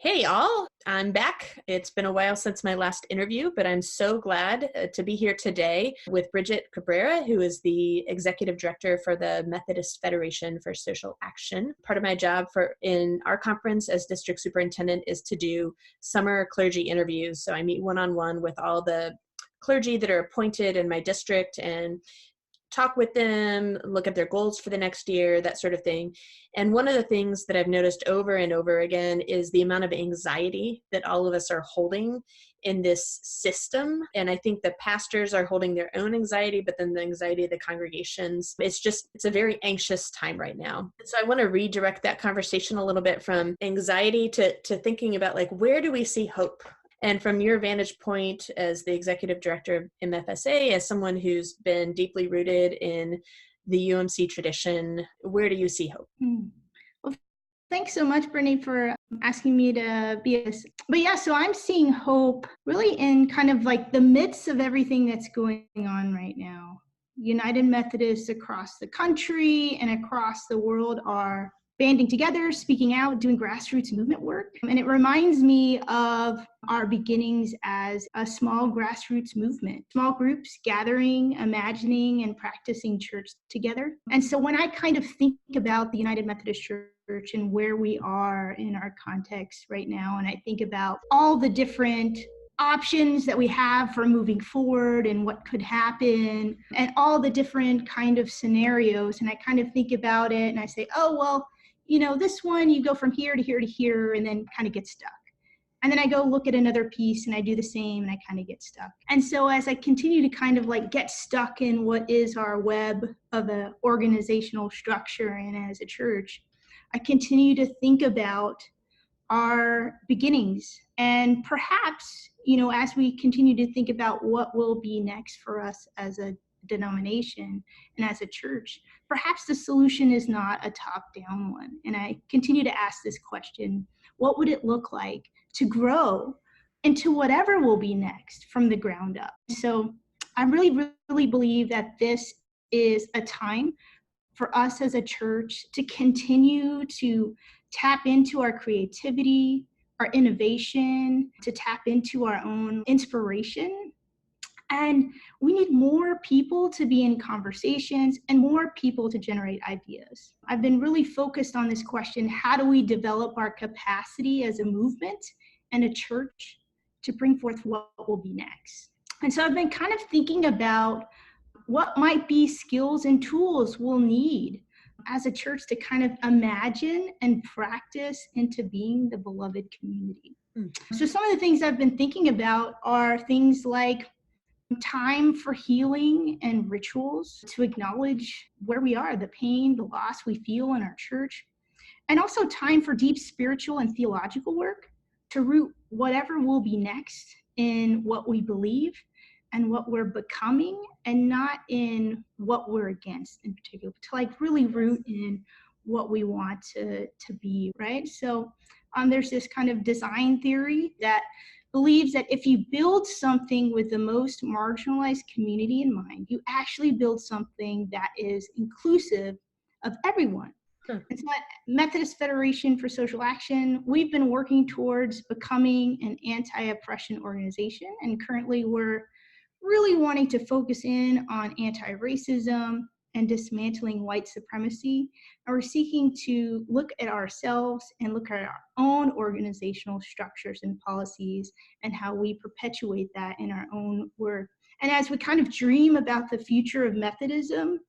Hey, all. I'm back. It's been a while since my last interview, but I'm so glad to be here today with Bridget Cabrera, who is the Executive Director for the Methodist Federation for Social Action. Part of my job in our conference as District Superintendent is to do summer clergy interviews. So I meet one-on-one with all the clergy that are appointed in my district and talk with them, look at their goals for the next year, that sort of thing. And one of the things that I've noticed over and over again is the amount of anxiety that all of us are holding in this system. And I think the pastors are holding their own anxiety, but then the anxiety of the congregations, it's a very anxious time right now. So I want to redirect that conversation a little bit from anxiety to thinking about, like, where do we see hope? And from your vantage point as the executive director of MFSA, as someone who's been deeply rooted in the UMC tradition, where do you see hope? Well, thanks so much, Brittany, for asking me to be this. But yeah, so I'm seeing hope really in kind of like the midst of everything that's going on right now. United Methodists across the country and across the world are banding together, speaking out, doing grassroots movement work. And it reminds me of our beginnings as a small grassroots movement, small groups gathering, imagining, and practicing church together. And so when I kind of think about the United Methodist Church and where we are in our context right now, and I think about all the different options that we have for moving forward and what could happen and all the different kind of scenarios, and I kind of think about it and I say, oh, well, this one, you go from here to here to here and then kind of get stuck. And then I go look at another piece and I do the same and I kind of get stuck. And so as I continue to kind of like get stuck in what is our web of an organizational structure and as a church, I continue to think about our beginnings. And perhaps, as we continue to think about what will be next for us as a denomination and as a church, perhaps the solution is not a top-down one. And I continue to ask this question: what would it look like to grow into whatever will be next from the ground up? So I really, really believe that this is a time for us as a church to continue to tap into our creativity, our innovation, to tap into our own inspiration. And we need more people to be in conversations and more people to generate ideas. I've been really focused on this question: how do we develop our capacity as a movement and a church to bring forth what will be next? And so I've been kind of thinking about what might be skills and tools we'll need as a church to kind of imagine and practice into being the beloved community. So some of the things I've been thinking about are things like time for healing and rituals to acknowledge where we are, the pain, the loss we feel in our church, and also time for deep spiritual and theological work to root whatever will be next in what we believe and what we're becoming, and not in what we're against in particular, but to like really root in what we want to be, right? So there's this kind of design theory that believes that if you build something with the most marginalized community in mind, you actually build something that is inclusive of everyone. And so at Methodist Federation for Social Action, we've been working towards becoming an anti-oppression organization, and currently we're really wanting to focus in on anti-racism and dismantling white supremacy. And we're seeking to look at ourselves and look at our own organizational structures and policies and how we perpetuate that in our own work. And as we kind of dream about the future of Methodism,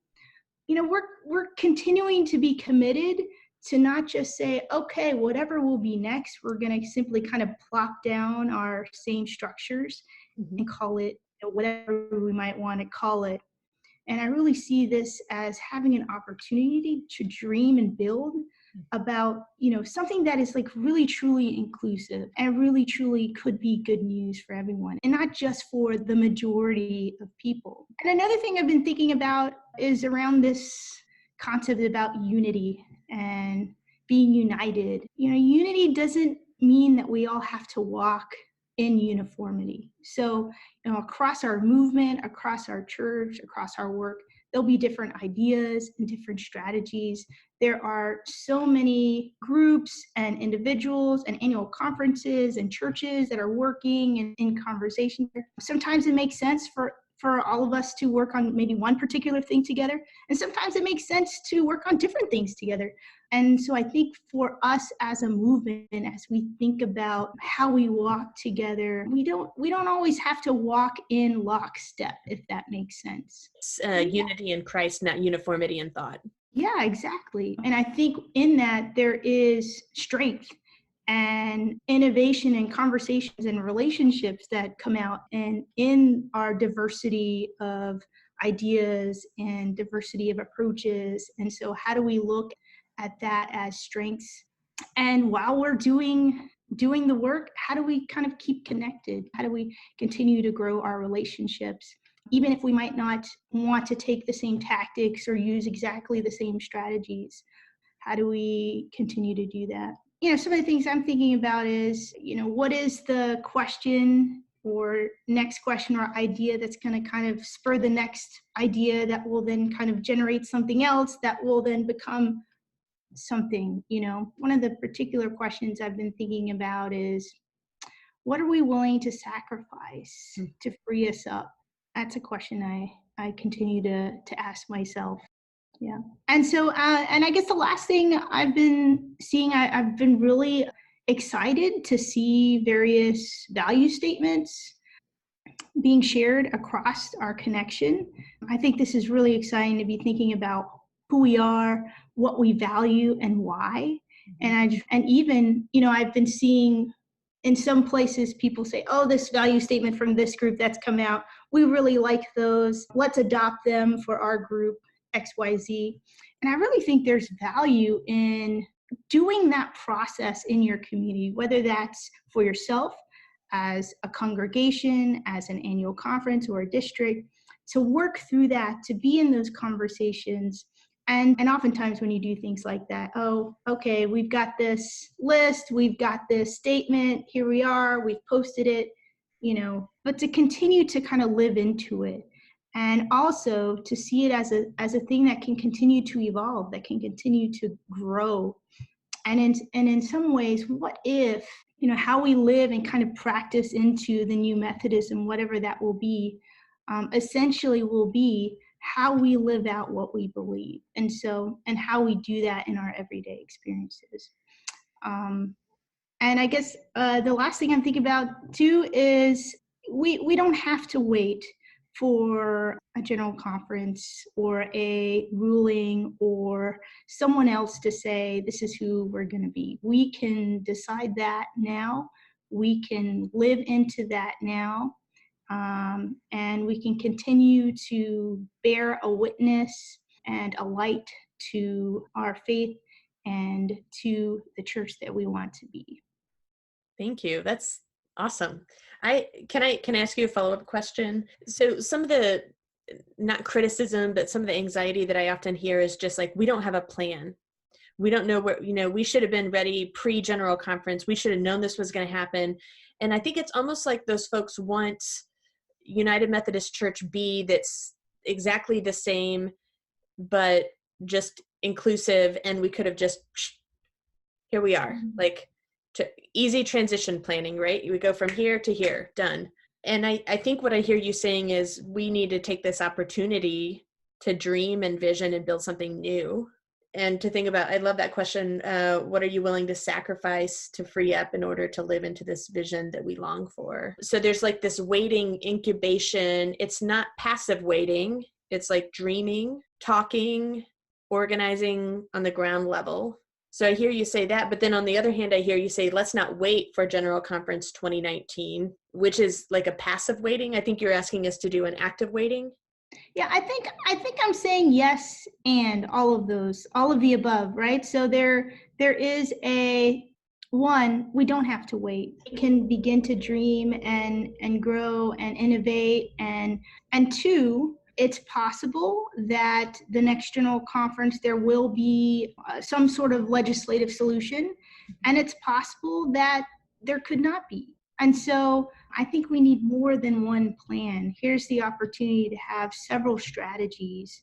we're continuing to be committed to not just say, okay, whatever will be next, we're going to simply kind of plop down our same structures and call it whatever we might want to call it. And I really see this as having an opportunity to dream and build about, something that is like really truly inclusive and really truly could be good news for everyone, and not just for the majority of people. And another thing I've been thinking about is around this concept about unity and being united. Unity doesn't mean that we all have to walk in uniformity. So, across our movement, across our church, across our work, there'll be different ideas and different strategies. There are so many groups and individuals and annual conferences and churches that are working in conversation. Sometimes it makes sense for all of us to work on maybe one particular thing together. And sometimes it makes sense to work on different things together. And so I think for us as a movement, as we think about how we walk together, we don't always have to walk in lockstep, if that makes sense. Unity in Christ, not uniformity in thought. Yeah, exactly. And I think in that there is strength and innovation and conversations and relationships that come out and in our diversity of ideas and diversity of approaches. And so how do we look at that as strengths? And while we're doing the work, how do we kind of keep connected? How do we continue to grow our relationships? Even if we might not want to take the same tactics or use exactly the same strategies, how do we continue to do that? Some of the things I'm thinking about is, what is the question or next question or idea that's going to kind of spur the next idea that will then kind of generate something else that will then become something. One of the particular questions I've been thinking about is, what are we willing to sacrifice to free us up? That's a question I continue to ask myself. Yeah. And so, and I guess the last thing I've been seeing, I've been really excited to see various value statements being shared across our connection. I think this is really exciting to be thinking about who we are, what we value, and why. And even, I've been seeing in some places people say, oh, this value statement from this group that's come out, we really like those. Let's adopt them for our group XYZ. And I really think there's value in doing that process in your community, whether that's for yourself, as a congregation, as an annual conference or a district, to work through that, to be in those conversations. And oftentimes when you do things like that, oh, okay, we've got this list, we've got this statement, here we are, we've posted it, but to continue to kind of live into it. And also to see it as a thing that can continue to evolve, that can continue to grow. And in some ways, what if, how we live and kind of practice into the new Methodism, whatever that will be, essentially will be how we live out what we believe. And how we do that in our everyday experiences. And I guess the last thing I'm thinking about too is we don't have to wait for a general conference or a ruling or someone else to say this is who we're going to be. We can decide that now. We can live into that now. And we can continue to bear a witness and a light to our faith and to the church that we want to be. Thank you. That's awesome. Can I ask you a follow-up question? So some of the, not criticism, but some of the anxiety that I often hear is just like, we don't have a plan. We don't know where, we should have been ready pre-general conference. We should have known this was going to happen. And I think it's almost like those folks want United Methodist Church B that's exactly the same, but just inclusive. And we could have just, here we are, like easy transition planning, right? We go from here to here, done. And I think what I hear you saying is we need to take this opportunity to dream and vision and build something new. And to think about, I love that question, what are you willing to sacrifice to free up in order to live into this vision that we long for? So there's like this waiting incubation. It's not passive waiting. It's like dreaming, talking, organizing on the ground level. So I hear you say that, but then on the other hand, I hear you say, let's not wait for General Conference 2019, which is like a passive waiting. I think you're asking us to do an active waiting. Yeah, I think I'm saying yes and all of those, all of the above, right? So there is one, we don't have to wait. We can begin to dream and grow and innovate, and two, it's possible that the next general conference there will be some sort of legislative solution, and it's possible that there could not be. And so I think we need more than one plan. Here's the opportunity to have several strategies,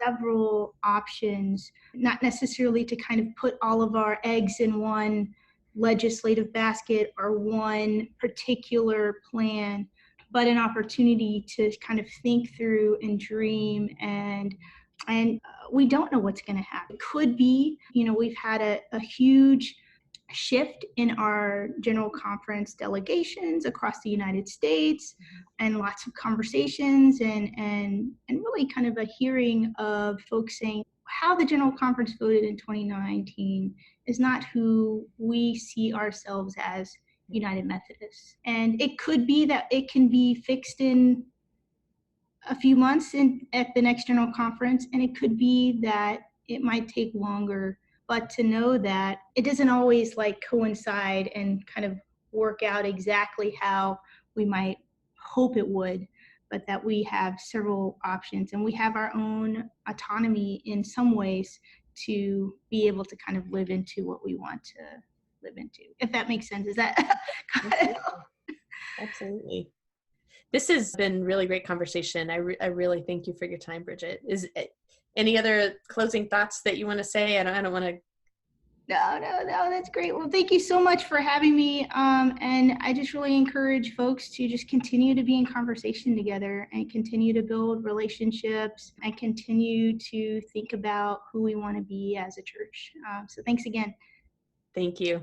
several options, not necessarily to kind of put all of our eggs in one legislative basket or one particular plan, but an opportunity to kind of think through and dream and we don't know what's going to happen. It could be, we've had a huge shift in our general conference delegations across the United States and lots of conversations and really kind of a hearing of folks saying how the general conference voted in 2019 is not who we see ourselves as United Methodists. And it could be that it can be fixed in a few months at the next general conference, and it could be that it might take longer, but to know that it doesn't always like coincide and kind of work out exactly how we might hope it would, but that we have several options and we have our own autonomy in some ways to be able to kind of live into what we want to live into, if that makes sense. Is that Absolutely. This has been really great conversation. I really thank you for your time, Bridget. Is any other closing thoughts that you want to say? I don't want to. No, that's great. Well, thank you so much for having me. And I just really encourage folks to just continue to be in conversation together and continue to build relationships and continue to think about who we want to be as a church. So thanks again. Thank you.